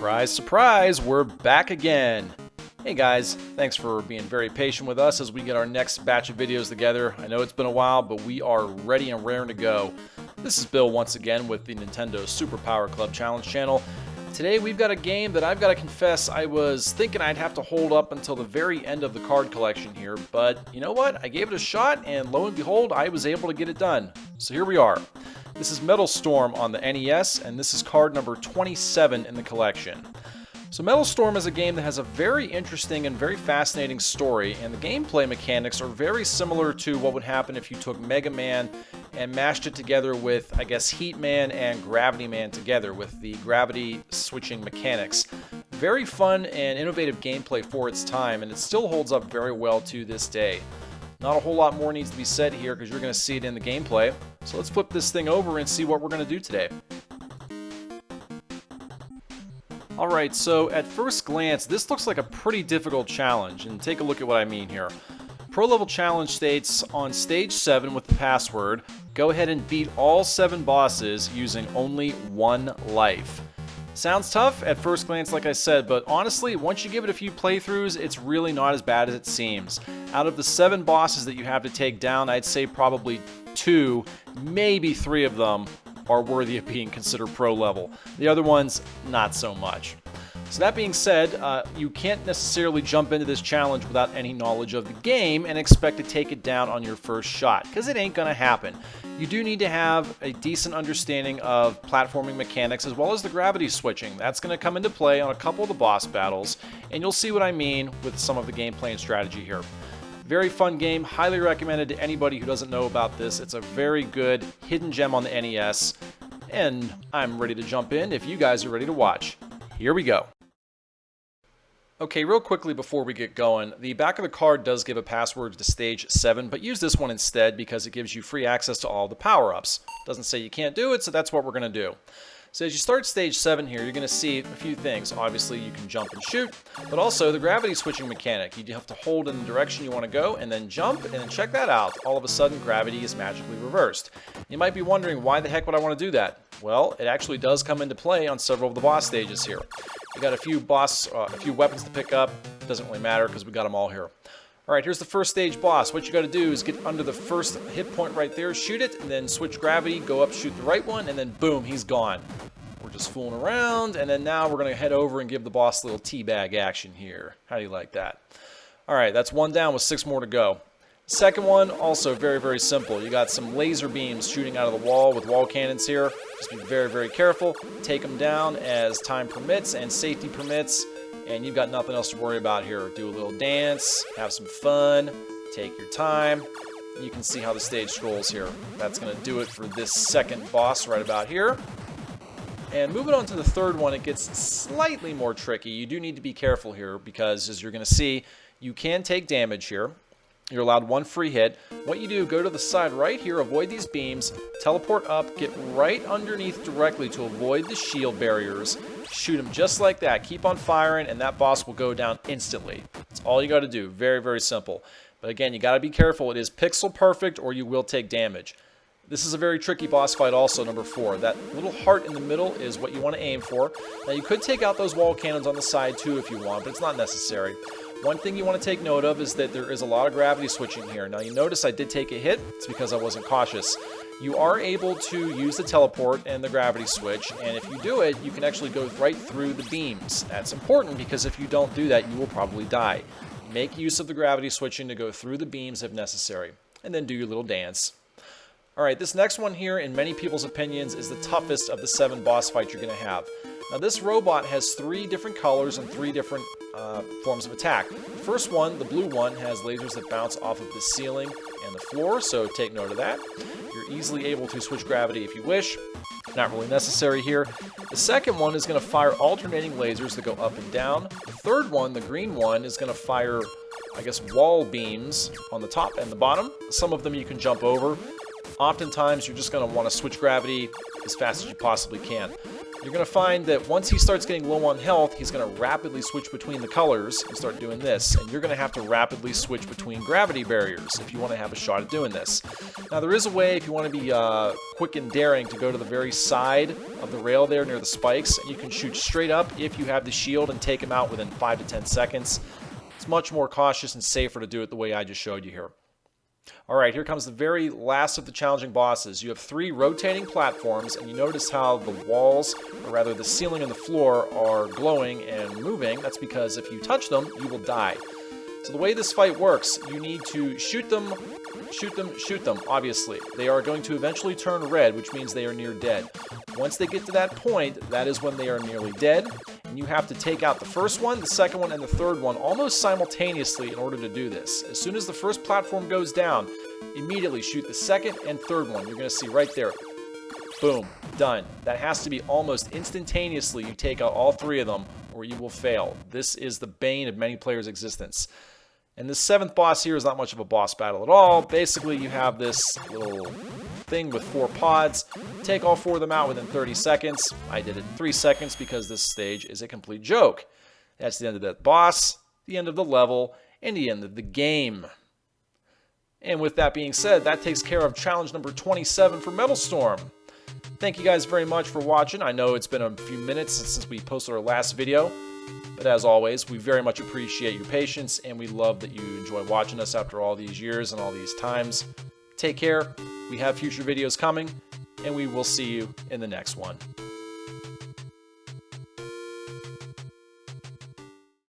Surprise, surprise, we're back again. Hey guys, thanks for being very patient with us as we get our next batch of videos together. I know it's been a while, but we are ready and raring to go. This is Bill once again with the Nintendo Super Power Club Challenge channel. Today we've got a game that I've got to confess I was thinking I'd have to hold up until the very end of the card collection here, but you know what? I gave it a shot and lo and behold, I was able to get it done. So here we are. This is Metal Storm on the NES, and this is card number 27 in the collection. So Metal Storm is a game that has a very interesting and very fascinating story, and the gameplay mechanics are very similar to what would happen if you took Mega Man and mashed it together with, I guess, Heat Man and Gravity Man together with the gravity switching mechanics. Very fun and innovative gameplay for its time, and it still holds up very well to this day. Not a whole lot more needs to be said here because you're going to see it in the gameplay. So let's flip this thing over and see what we're going to do today. Alright, so at first glance, this looks like a pretty difficult challenge, and take a look at what I mean here. Pro Level Challenge states, on Stage 7 with the password, go ahead and beat all 7 bosses using only 1 life. Sounds tough at first glance, like I said, but honestly, once you give it a few playthroughs, it's really not as bad as it seems. Out of the 7 bosses that you have to take down, I'd say probably 2, maybe 3 of them are worthy of being considered pro level. The other ones, not so much. So that being said, you can't necessarily jump into this challenge without any knowledge of the game and expect to take it down on your first shot, because it ain't gonna happen. You do need to have a decent understanding of platforming mechanics as well as the gravity switching. That's gonna come into play on a couple of the boss battles, and you'll see what I mean with some of the gameplay and strategy here. Very fun game, highly recommended to anybody who doesn't know about this. It's a very good hidden gem on the NES, and I'm ready to jump in if you guys are ready to watch. Here we go. Okay, real quickly before we get going, the back of the card does give a password to Stage 7, but use this one instead because it gives you free access to all the power-ups. Doesn't say you can't do it, so that's what we're going to do. So as you start Stage 7 here, you're going to see a few things. Obviously, you can jump and shoot, but also the gravity switching mechanic. You have to hold in the direction you want to go and then jump, and then check that out. All of a sudden, gravity is magically reversed. You might be wondering, why the heck would I want to do that? Well, it actually does come into play on several of the boss stages here. We got a few weapons to pick up. Doesn't really matter because we got them all here. Alright, here's the first stage boss. What you got to do is get under the first hit point right there, shoot it, and then switch gravity, go up, shoot the right one, and then boom, he's gone. We're just fooling around, and then now we're going to head over and give the boss a little teabag action here. How do you like that? Alright, that's one down with 6 more to go. Second one, also very, very simple. You got some laser beams shooting out of the wall with wall cannons here. Just be very, very careful. Take them down as time permits and safety permits. And you've got nothing else to worry about here. Do a little dance, have some fun, take your time. You can see how the stage scrolls here. That's going to do it for this second boss right about here. And moving on to the third one, it gets slightly more tricky. You do need to be careful here because, as you're going to see, you can take damage here. You're allowed 1 free hit. What you do, go to the side right here, avoid these beams, teleport up, get right underneath directly to avoid the shield barriers, shoot him just like that, keep on firing, and that boss will go down instantly. That's all you got to do. Very, very simple. But again, you got to be careful. It is pixel perfect or you will take damage. This is a very tricky boss fight also, number 4. That little heart in the middle is what you want to aim for. Now you could take out those wall cannons on the side too if you want, but it's not necessary. One thing you want to take note of is that there is a lot of gravity switching here. Now you notice I did take a hit. It's because I wasn't cautious. You are able to use the teleport and the gravity switch, and if you do it, you can actually go right through the beams. That's important because if you don't do that, you will probably die. Make use of the gravity switching to go through the beams if necessary, and then do your little dance. Alright, this next one here, in many people's opinions, is the toughest of the 7 boss fights you're going to have. Now this robot has 3 different colors and 3 different forms of attack. The first one, the blue one, has lasers that bounce off of the ceiling and the floor, so take note of that. You're easily able to switch gravity if you wish. Not really necessary here. The second one is going to fire alternating lasers that go up and down. The third one, the green one, is going to fire, I guess, wall beams on the top and the bottom. Some of them you can jump over. Oftentimes, you're just going to want to switch gravity as fast as you possibly can. You're going to find that once he starts getting low on health, he's going to rapidly switch between the colors and start doing this. And you're going to have to rapidly switch between gravity barriers if you want to have a shot at doing this. Now, there is a way, if you want to be quick and daring, to go to the very side of the rail there near the spikes. And you can shoot straight up if you have the shield and take him out within 5 to 10 seconds. It's much more cautious and safer to do it the way I just showed you here. Alright, here comes the very last of the challenging bosses. You have 3 rotating platforms, and you notice how the walls, or rather the ceiling and the floor, are glowing and moving. That's because if you touch them, you will die. So the way this fight works, you need to shoot them, obviously. They are going to eventually turn red, which means they are near dead. Once they get to that point, that is when they are nearly dead, and you have to take out the first one, the second one, and the third one almost simultaneously in order to do this. As soon as the first platform goes down, immediately shoot the second and third one. You're going to see right there. Boom. Done. That has to be almost instantaneously. You take out all 3 of them, or you will fail. This is the bane of many players' existence. And this 7th boss here is not much of a boss battle at all. Basically, you have this little thing with 4 pods. Take all 4 of them out within 30 seconds. I did it in 3 seconds because this stage is a complete joke. That's the end of that boss, the end of the level, and the end of the game. And with that being said, that takes care of challenge number 27 for Metal Storm. Thank you guys very much for watching. I know it's been a few minutes since we posted our last video. But as always, we very much appreciate your patience, and we love that you enjoy watching us after all these years and all these times. Take care, we have future videos coming, and we will see you in the next one.